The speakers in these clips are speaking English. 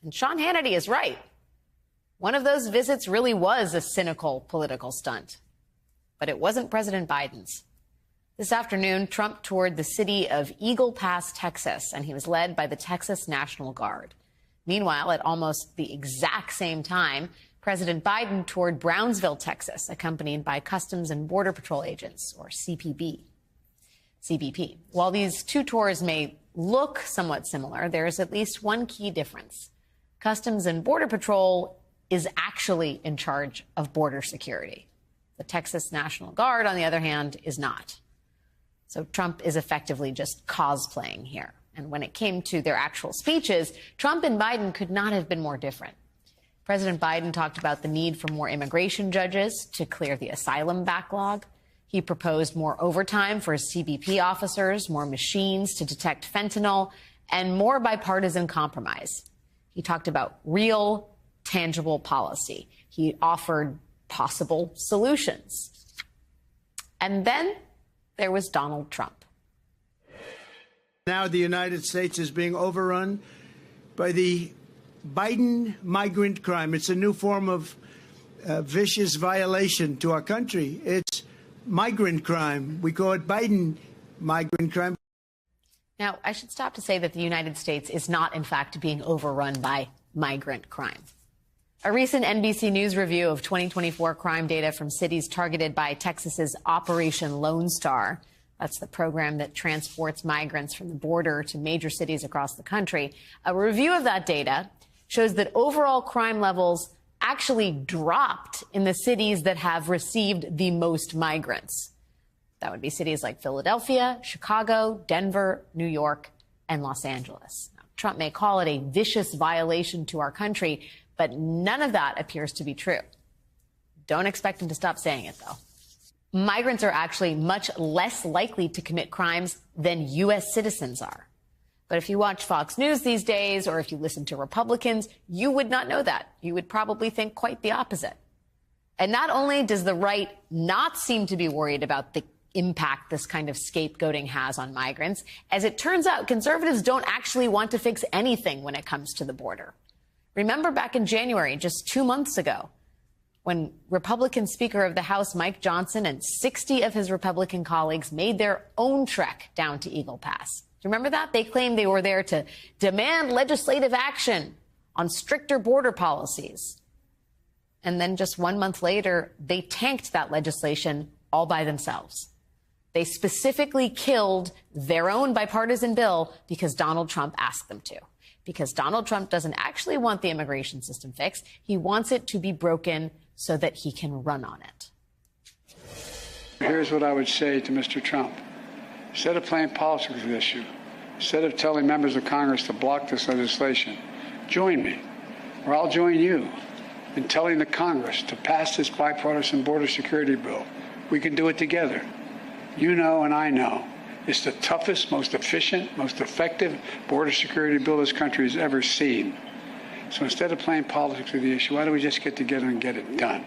And Sean Hannity is right. One of those visits really was a cynical political stunt. But it wasn't President Biden's. This afternoon, Trump toured the city of Eagle Pass, Texas, and he was led by the Texas National Guard. Meanwhile, at almost the exact same time, President Biden toured Brownsville, Texas, accompanied by Customs and Border Patrol agents, or CBP. While these two tours may look somewhat similar, there is at least one key difference. Customs and Border Patrol is actually in charge of border security. The Texas National Guard, on the other hand, is not. So Trump is effectively just cosplaying here. And when it came to their actual speeches, Trump and Biden could not have been more different. President Biden talked about the need for more immigration judges to clear the asylum backlog. He proposed more overtime for CBP officers, more machines to detect fentanyl, and more bipartisan compromise. He talked about real, tangible policy. He offered possible solutions. And then there was Donald Trump. Now the United States is being overrun by the Biden migrant crime. It's a new form of vicious violation to our country. It's migrant crime. We call it Biden migrant crime. Now, I should stop to say that the United States is not, in fact, being overrun by migrant crime. A recent NBC News review of 2024 crime data from cities targeted by Texas's Operation Lone Star, that's the program that transports migrants from the border to major cities across the country. A review of that data shows that overall crime levels actually dropped in the cities that have received the most migrants. That would be cities like Philadelphia, Chicago, Denver, New York, and Los Angeles. Now, Trump may call it a vicious violation to our country, but none of that appears to be true. Don't expect him to stop saying it, though. Migrants are actually much less likely to commit crimes than U.S. citizens are. But if you watch Fox News these days, or if you listen to Republicans, you would not know that. You would probably think quite the opposite. And not only does the right not seem to be worried about the impact this kind of scapegoating has on migrants, as it turns out, conservatives don't actually want to fix anything when it comes to the border. Remember back in January, just 2 months ago, when Republican Speaker of the House Mike Johnson and 60 of his Republican colleagues made their own trek down to Eagle Pass. Do you remember that? They claimed they were there to demand legislative action on stricter border policies. And then just 1 month later, they tanked that legislation all by themselves. They specifically killed their own bipartisan bill because Donald Trump asked them to. Because Donald Trump doesn't actually want the immigration system fixed. He wants it to be broken so that he can run on it. Here's what I would say to Mr. Trump. Instead of playing politics with this issue, instead of telling members of Congress to block this legislation, join me, or I'll join you, in telling the Congress to pass this bipartisan border security bill. We can do it together. You know and I know it's the toughest, most efficient, most effective border security bill this country has ever seen. So instead of playing politics with the issue, why don't we just get together and get it done?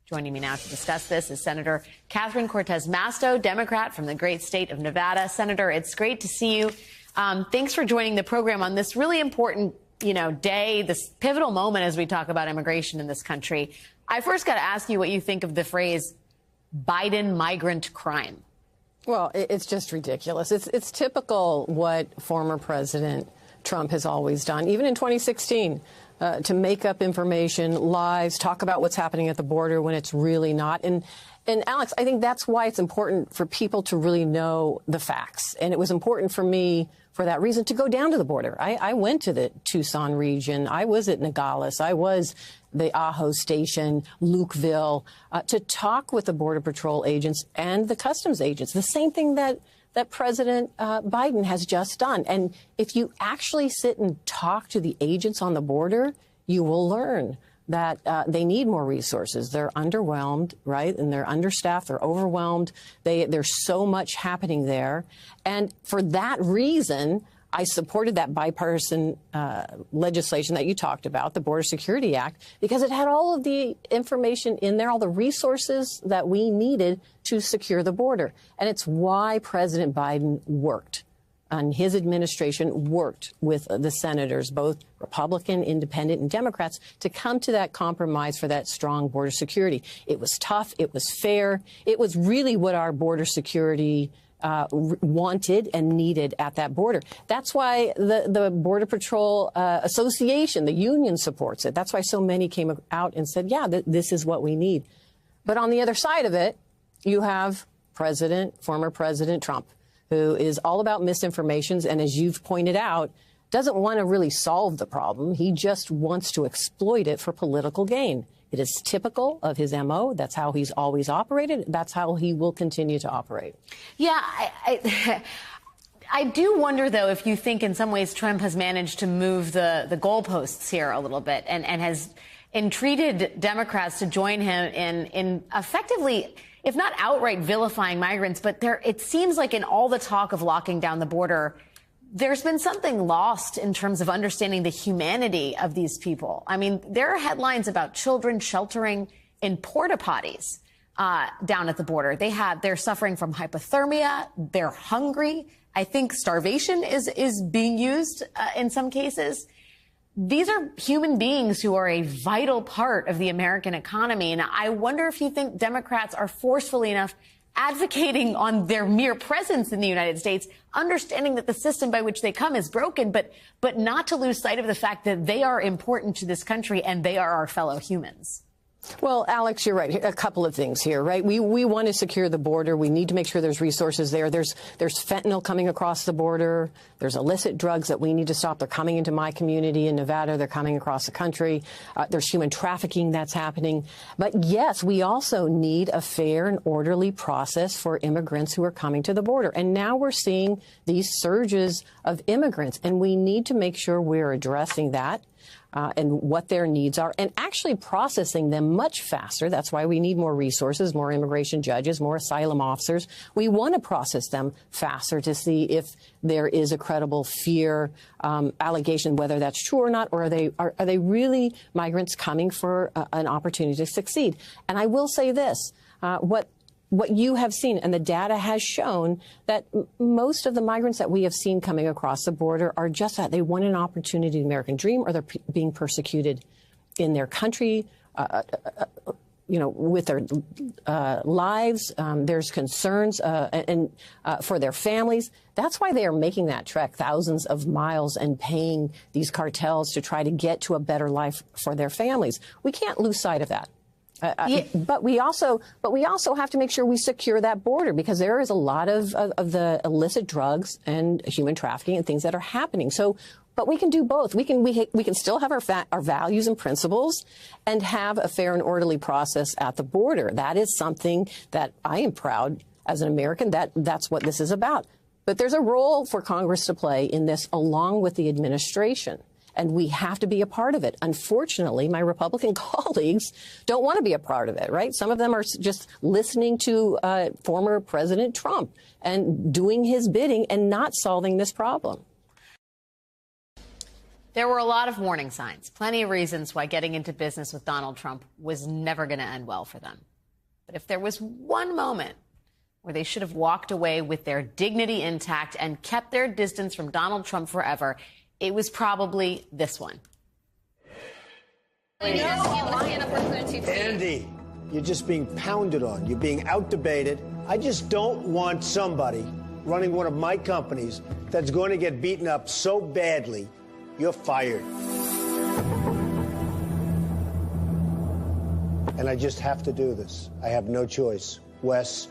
Joining me now to discuss this is Senator Catherine Cortez Masto, Democrat from the great state of Nevada. Senator, it's great to see you. Thanks for joining the program on this really important, day, this pivotal moment as we talk about immigration in this country. I first got to ask you what you think of the phrase Biden migrant crime. Well, it's just ridiculous. It's typical what former President Trump has always done, even in 2016. To make up information, lies, talk about what's happening at the border when it's really not. And Alex, I think that's why it's important for people to really know the facts. And it was important for me, for that reason, to go down to the border. I went to the Tucson region. I was at Nogales. I was the Ajo Station, Lukeville, to talk with the Border Patrol agents and the customs agents. The same thing that President Biden has just done. And if you actually sit and talk to the agents on the border, you will learn that they need more resources. They're underwhelmed, right? And they're understaffed. They're overwhelmed. There's so much happening there. And for that reason, I supported that bipartisan legislation that you talked about, the Border Security Act, because it had all of the information in there, all the resources that we needed to secure the border. And it's why President Biden worked and his administration worked with the senators, both Republican, Independent, and Democrats, to come to that compromise for that strong border security. It was tough. It was fair. It was really what our border security wanted and needed at that border. That's why the Border Patrol Association, the union, supports it. That's why so many came out and said, yeah, this is what we need. But on the other side of it, you have former President Trump, who is all about misinformation and, as you've pointed out, doesn't want to really solve the problem. He just wants to exploit it for political gain. It is typical of his MO. That's how he's always operated. That's how he will continue to operate. Yeah, I do wonder, though, if you think in some ways Trump has managed to move the goalposts here a little bit and has entreated Democrats to join him in effectively, if not outright vilifying migrants, but it seems like in all the talk of locking down the border, there's been something lost in terms of understanding the humanity of these people. I mean, there are headlines about children sheltering in porta potties down at the border. They're suffering from hypothermia. They're hungry. I think starvation is being used in some cases. These are human beings who are a vital part of the American economy. And I wonder if you think Democrats are forcefully enough advocating on their mere presence in the United States, understanding that the system by which they come is broken, but not to lose sight of the fact that they are important to this country and they are our fellow humans. Well, Alex, you're right. A couple of things here, right? We want to secure the border. We need to make sure there's resources there. There's fentanyl coming across the border. There's illicit drugs that we need to stop. They're coming into my community in Nevada. They're coming across the country. There's human trafficking that's happening. But yes, we also need a fair and orderly process for immigrants who are coming to the border. And now we're seeing these surges of immigrants, and we need to make sure we're addressing that. And what their needs are, and actually processing them much faster. That's why we need more resources, more immigration judges, more asylum officers. We want to process them faster to see if there is a credible fear allegation, whether that's true or not, or are they really migrants coming for an opportunity to succeed? And I will say this, what you have seen, and the data has shown that most of the migrants that we have seen coming across the border are just that. They want an opportunity, the American dream, or they're being persecuted in their country, with their lives. There's concerns for their families. That's why they are making that trek thousands of miles and paying these cartels to try to get to a better life for their families. We can't lose sight of that. But we also have to make sure we secure that border, because there is a lot of the illicit drugs and human trafficking and things that are happening. So, but we can do both. We can still have our values and principles and have a fair and orderly process at the border. That is something that I am proud as an American that's what this is about. But there's a role for Congress to play in this, along with the administration. And we have to be a part of it. Unfortunately, my Republican colleagues don't want to be a part of it, right? Some of them are just listening to former President Trump and doing his bidding and not solving this problem. There were a lot of warning signs, plenty of reasons why getting into business with Donald Trump was never going to end well for them. But if there was one moment where they should have walked away with their dignity intact and kept their distance from Donald Trump forever, it was probably this one. Andy, you're just being pounded on. You're being out-debated. I just don't want somebody running one of my companies that's going to get beaten up so badly, you're fired. And I just have to do this. I have no choice. Wes,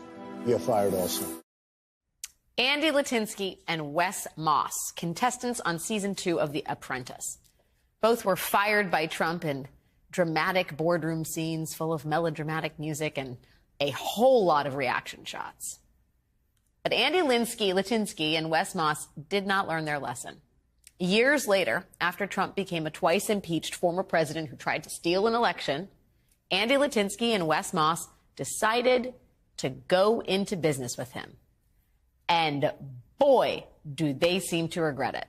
you're fired also. Andy Litinsky and Wes Moss, contestants on season 2 of The Apprentice. Both were fired by Trump in dramatic boardroom scenes full of melodramatic music and a whole lot of reaction shots. But Andy Litinsky and Wes Moss did not learn their lesson. Years later, after Trump became a twice impeached former president who tried to steal an election, Andy Litinsky and Wes Moss decided to go into business with him. And boy, do they seem to regret it.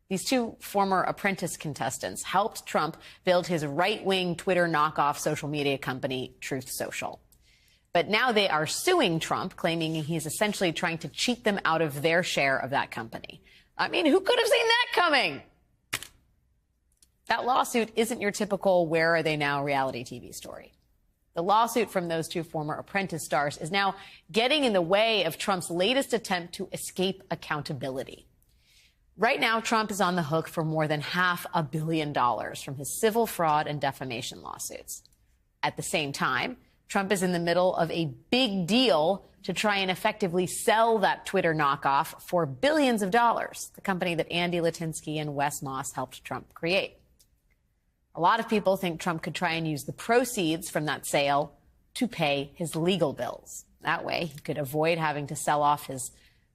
These two former Apprentice contestants helped Trump build his right-wing Twitter knockoff social media company, Truth Social. But now they are suing Trump, claiming he's essentially trying to cheat them out of their share of that company. I mean, who could have seen that coming? That lawsuit isn't your typical where are they now reality TV story. The lawsuit from those two former Apprentice stars is now getting in the way of Trump's latest attempt to escape accountability. Right now, Trump is on the hook for more than $500 million from his civil fraud and defamation lawsuits. At the same time, Trump is in the middle of a big deal to try and effectively sell that Twitter knockoff for billions of dollars, the company that Andy Litinsky and Wes Moss helped Trump create. A lot of people think Trump could try and use the proceeds from that sale to pay his legal bills. That way, he could avoid having to sell off his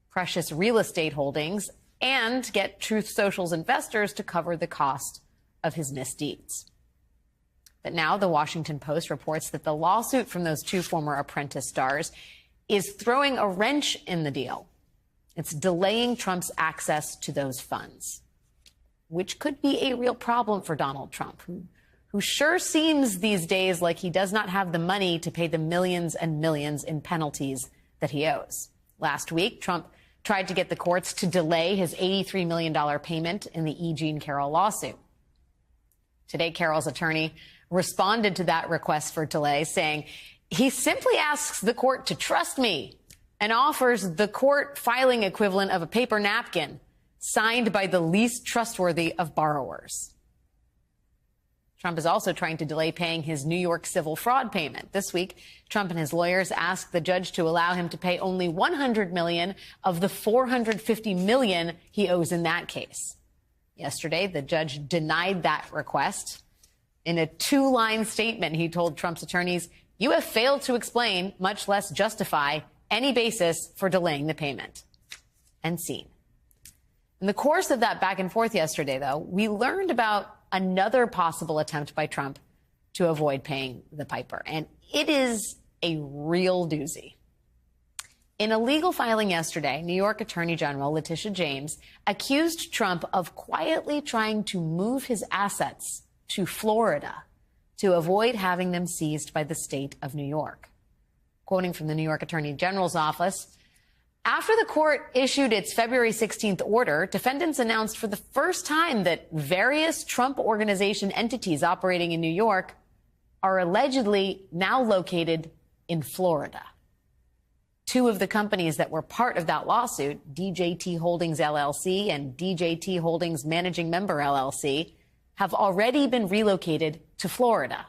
precious real estate holdings and get Truth Social's investors to cover the cost of his misdeeds. But now the Washington Post reports that the lawsuit from those two former Apprentice stars is throwing a wrench in the deal. It's delaying Trump's access to those funds, which could be a real problem for Donald Trump, who sure seems these days like he does not have the money to pay the millions and millions in penalties that he owes. Last week, Trump tried to get the courts to delay his $83 million payment in the E. Jean Carroll lawsuit. Today, Carroll's attorney responded to that request for delay, saying he simply asks the court to trust me and offers the court filing equivalent of a paper napkin signed by the least trustworthy of borrowers. Trump is also trying to delay paying his New York civil fraud payment. This week, Trump and his lawyers asked the judge to allow him to pay only $100 million of the $450 million he owes in that case. Yesterday, the judge denied that request. In a two-line statement, he told Trump's attorneys, "You have failed to explain, much less justify, any basis for delaying the payment." And scene. In the course of that back and forth yesterday, though, we learned about another possible attempt by Trump to avoid paying the piper. And it is a real doozy. In a legal filing yesterday, New York Attorney General Letitia James accused Trump of quietly trying to move his assets to Florida to avoid having them seized by the state of New York. Quoting from the New York Attorney General's office, after the court issued its February 16th order, defendants announced for the first time that various Trump Organization entities operating in New York are allegedly now located in Florida. Two of the companies that were part of that lawsuit, DJT Holdings LLC and DJT Holdings Managing Member LLC, have already been relocated to Florida.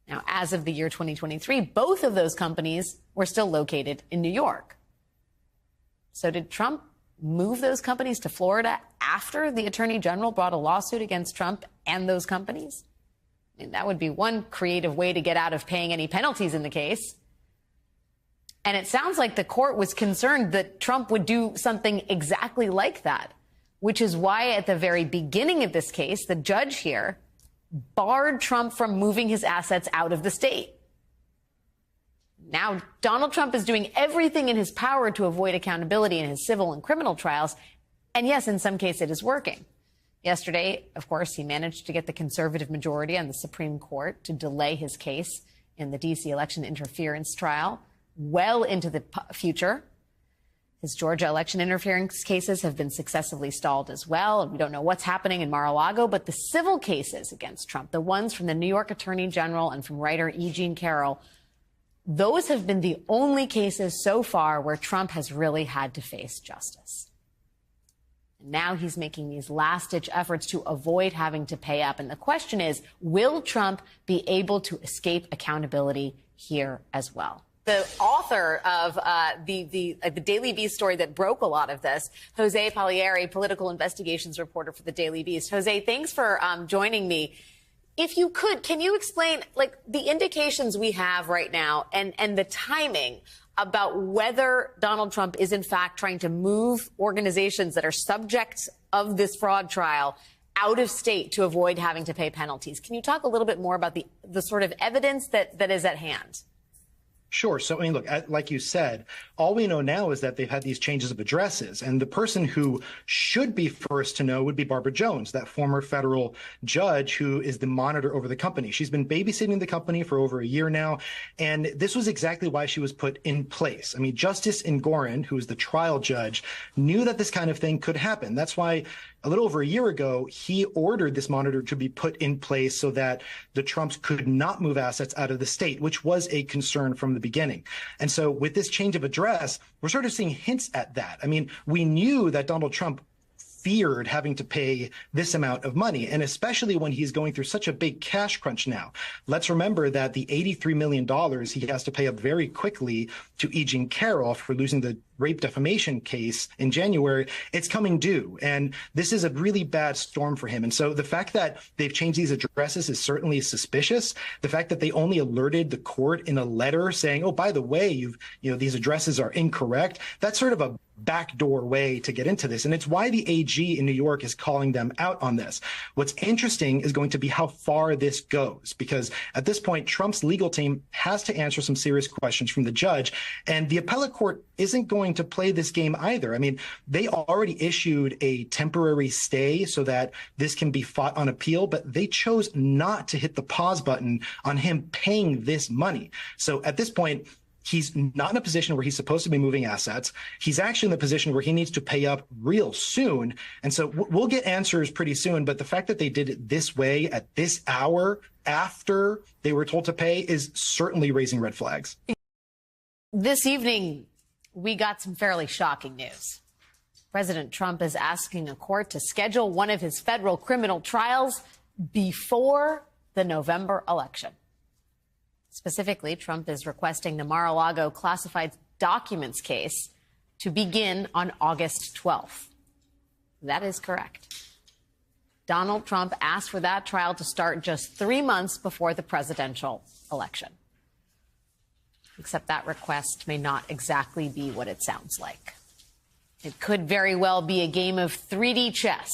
Now, as of the year 2023, both of those companies were still located in New York. So did Trump move those companies to Florida after the Attorney General brought a lawsuit against Trump and those companies? I mean, that would be one creative way to get out of paying any penalties in the case. And it sounds like the court was concerned that Trump would do something exactly like that, which is why at the very beginning of this case, the judge here barred Trump from moving his assets out of the state. Now, Donald Trump is doing everything in his power to avoid accountability in his civil and criminal trials. And yes, in some cases, it is working. Yesterday, of course, he managed to get the conservative majority on the Supreme Court to delay his case in the D.C. election interference trial well into the future. His Georgia election interference cases have been successfully stalled as well. We don't know what's happening in Mar-a-Lago, but the civil cases against Trump, the ones from the New York Attorney General and from writer E. Jean Carroll, those have been the only cases so far where Trump has really had to face justice. And now he's making these last-ditch efforts to avoid having to pay up. And the question is, will Trump be able to escape accountability here as well? The author of the Daily Beast story that broke a lot of this, Jose Palieri, political investigations reporter for the Daily Beast. Jose, thanks for joining me. If you could, can you explain, like, the indications we have right now and the timing about whether Donald Trump is, in fact, trying to move organizations that are subjects of this fraud trial out of state to avoid having to pay penalties? Can you talk a little bit more about the sort of evidence that is at hand? Sure. So, I mean, look, like you said, all we know now is that they've had these changes of addresses. And the person who should be first to know would be Barbara Jones, that former federal judge who is the monitor over the company. She's been babysitting the company for over a year now. And this was exactly why she was put in place. I mean, Justice Engoron, who is the trial judge, knew that this kind of thing could happen. That's why a little over a year ago, he ordered this monitor to be put in place so that the Trumps could not move assets out of the state, which was a concern from the beginning. And so with this change of address, we're sort of seeing hints at that. I mean, we knew that Donald Trump feared having to pay this amount of money, and especially when he's going through such a big cash crunch now. Let's remember that the $83 million he has to pay up very quickly to E. Jean Carroll for losing the rape defamation case in January, it's coming due. And this is a really bad storm for him. And so the fact that they've changed these addresses is certainly suspicious. The fact that they only alerted the court in a letter saying, oh, by the way, these addresses are incorrect, that's sort of a backdoor way to get into this. And it's why the AG in New York is calling them out on this. What's interesting is going to be how far this goes, because at this point, Trump's legal team has to answer some serious questions from the judge. And the appellate court isn't going to play this game either. I mean, they already issued a temporary stay so that this can be fought on appeal, but they chose not to hit the pause button on him paying this money. So at this point, he's not in a position where he's supposed to be moving assets. He's actually in the position where he needs to pay up real soon. And so we'll get answers pretty soon. But the fact that they did it this way at this hour after they were told to pay is certainly raising red flags. This evening, we got some fairly shocking news. President Trump is asking a court to schedule one of his federal criminal trials before the November election. Specifically, Trump is requesting the Mar-a-Lago classified documents case to begin on August 12th. That is correct. Donald Trump asked for that trial to start just 3 months before the presidential election. Except that request may not exactly be what it sounds like. It could very well be a game of 3D chess,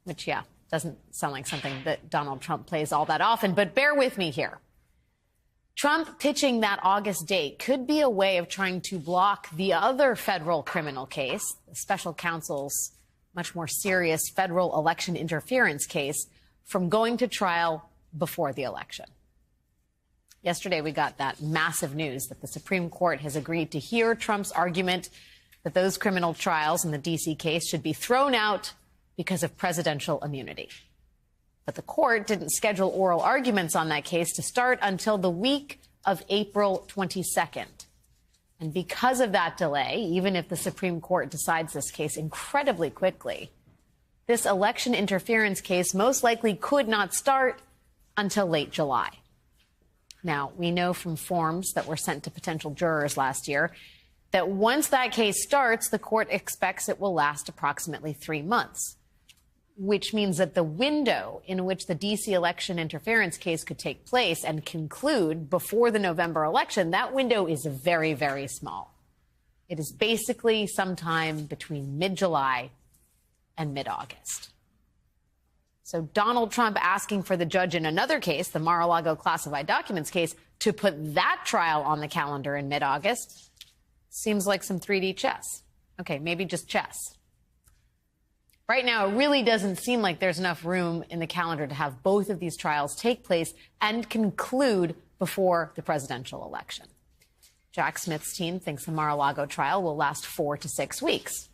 which, yeah, doesn't sound like something that Donald Trump plays all that often. But bear with me here. Trump pitching that August date could be a way of trying to block the other federal criminal case, the special counsel's much more serious federal election interference case, from going to trial before the election. Yesterday, we got that massive news that the Supreme Court has agreed to hear Trump's argument that those criminal trials in the D.C. case should be thrown out because of presidential immunity. But the court didn't schedule oral arguments on that case to start until the week of April 22nd. And because of that delay, even if the Supreme Court decides this case incredibly quickly, this election interference case most likely could not start until late July. Now, we know from forms that were sent to potential jurors last year that once that case starts, the court expects it will last approximately 3 months, which means that the window in which the D.C. election interference case could take place and conclude before the November election, that window is very, very small. It is basically sometime between mid-July and mid-August. So Donald Trump asking for the judge in another case, the Mar-a-Lago classified documents case, to put that trial on the calendar in mid-August seems like some 3D chess. Okay, maybe just chess. Right now, it really doesn't seem like there's enough room in the calendar to have both of these trials take place and conclude before the presidential election. Jack Smith's team thinks the Mar-a-Lago trial will last 4 to 6 weeks,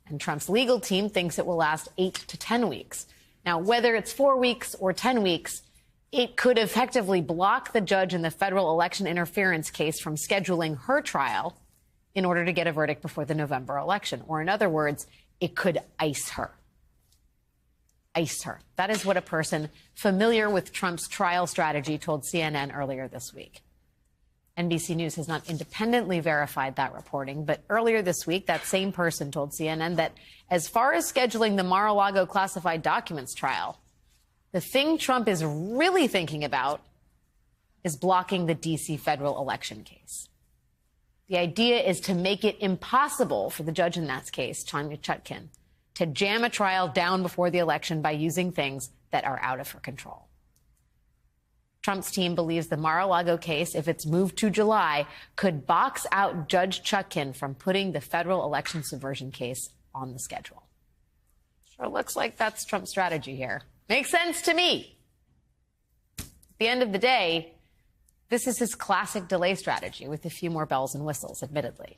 and Trump's legal team thinks it will last 8 to 10 weeks. Now, whether it's 4 weeks or 10 weeks, it could effectively block the judge in the federal election interference case from scheduling her trial in order to get a verdict before the November election. Or in other words, it could ice her. Ice her. That is what a person familiar with Trump's trial strategy told CNN earlier this week. NBC News has not independently verified that reporting, but earlier this week, that same person told CNN that as far as scheduling the Mar-a-Lago classified documents trial, the thing Trump is really thinking about is blocking the D.C. federal election case. The idea is to make it impossible for the judge in that case, Tanya Chutkan, to jam a trial down before the election by using things that are out of her control. Trump's team believes the Mar-a-Lago case, if it's moved to July, could box out Judge Chutkan from putting the federal election subversion case on the schedule. Sure looks like that's Trump's strategy here. Makes sense to me. At the end of the day, this is his classic delay strategy with a few more bells and whistles, admittedly.